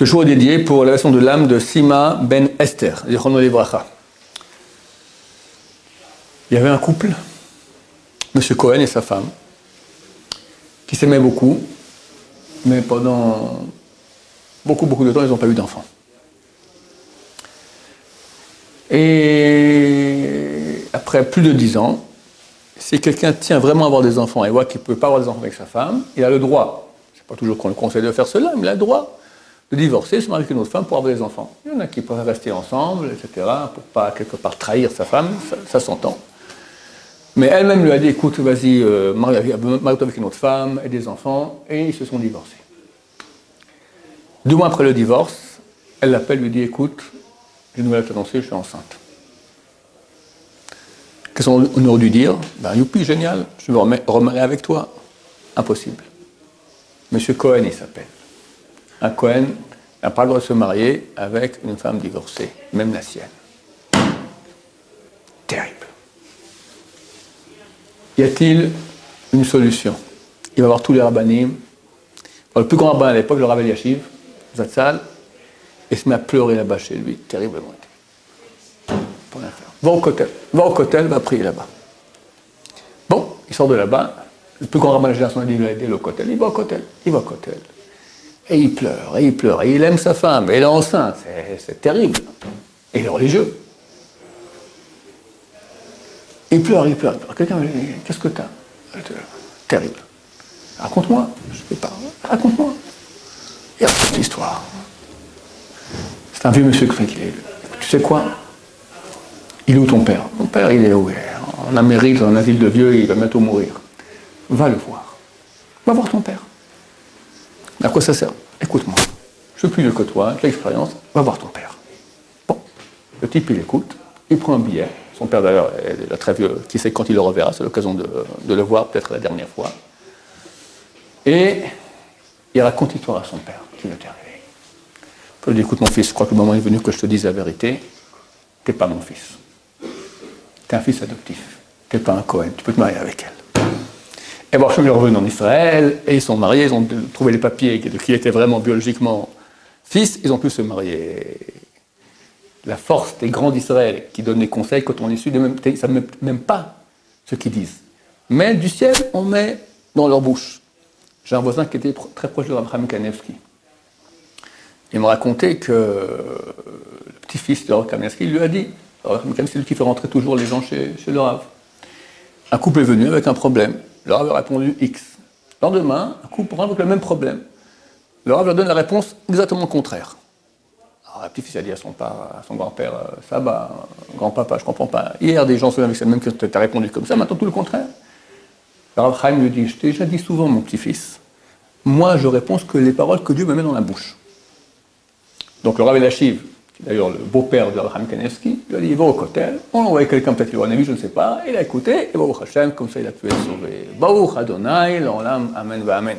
Ce jour est dédié pour l'élévation de l'âme de Sima ben Esther, Zichrono Livracha. Il y avait un couple, M. Cohen et sa femme, qui s'aimaient beaucoup, mais pendant beaucoup de temps, ils n'ont pas eu d'enfants. Et après plus de 10 ans, si quelqu'un tient vraiment à avoir des enfants et voit qu'il ne peut pas avoir des enfants avec sa femme, il a le droit, c'est pas toujours qu'on le conseille de faire cela, mais il a le droit de divorcer, se marier avec une autre femme pour avoir des enfants. Il y en a qui peuvent rester ensemble, etc., pour ne pas quelque part trahir sa femme, ça s'entend. Mais elle-même lui a dit, écoute, vas-y, marie-toi avec une autre femme et des enfants, et ils se sont divorcés. 2 mois après le divorce, elle l'appelle, lui dit, écoute, j'ai une nouvelle à t'annoncer, je suis enceinte. Qu'est-ce qu'on aurait dû dire? Ben, youpi, génial, je veux remarier avec toi. Impossible. Monsieur Cohen, il s'appelle. Un Cohen n'a pas le droit de se marier avec une femme divorcée, même la sienne. Terrible. Y a-t-il une solution? Il va voir tous les rabbinim. Le plus grand rabbin à l'époque, le Rav Eliashiv, Zatzal, et se met à pleurer là-bas chez lui, terriblement. Pour rien faire. Va au kotel, va prier là-bas. Bon, il sort de là-bas, le plus grand rabbin de la génération dit, il va aider le kotel, il va au kotel. Et il pleure, et il aime sa femme, et elle est enceinte, c'est terrible. Et il est religieux. Il pleure. Quelqu'un me dit, qu'est-ce que t'as? Terrible. Raconte-moi. Je ne sais pas. Raconte-moi. Il y a cette histoire. C'est un vieux monsieur qui est. Tu sais quoi? Il est où ton père? Mon père, il est où? En Amérique, dans un asile de vieux, il va bientôt mourir. Va le voir. Va voir ton père. À quoi ça sert? Écoute-moi. Je suis plus vieux que toi, j'ai l'expérience. Va voir ton père. Bon. Le type, il écoute. Il prend un billet. Son père, d'ailleurs, est très vieux. Qui sait quand il le reverra? C'est l'occasion de le voir, peut-être la dernière fois. Et il raconte l'histoire à son père, qui lui est arrivé. Il dit, écoute mon fils, je crois que le moment est venu que je te dise la vérité. T'es pas mon fils. T'es un fils adoptif. T'es pas un Cohen. Tu peux te marier avec elle. Et bon, ils sont revenus en Israël, et ils sont mariés, ils ont trouvé les papiers de qui était vraiment biologiquement fils, ils ont pu se marier. La force des grands d'Israël qui donnent les conseils, quand on est issu, ça ne met même pas ce qu'ils disent. Mais du ciel, on met dans leur bouche. J'ai un voisin qui était très proche de Abraham Kanevski. Il me racontait que le petit-fils de Rav Kanevski lui a dit, Abraham Kanevski, c'est lui qui fait rentrer toujours les gens chez le Rav. Un couple est venu avec un problème. Le Rav a répondu X. Le lendemain, un couple rentre avec le même problème. Le Rav leur donne la réponse exactement contraire. Alors, le petit-fils a dit à son grand-père, ça va, grand-papa, je ne comprends pas. Hier, des gens se avec ça, même que tu as répondu comme ça, maintenant tout le contraire. Le Rav Chaim lui dit, je t'ai déjà dit souvent, mon petit-fils, moi je réponds que les paroles que Dieu me met dans la bouche. Donc le Rav Eliashiv, qui est d'ailleurs le beau-père de Abraham Kanevski, lui a dit, il va au kotel, on envoie quelqu'un, peut-être qu'il aura un avis, je ne sais pas, il a écouté, et Baruch Hashem, comme ça il a pu être sauvé. Baruch Adonai, l'olam, amen, va amen.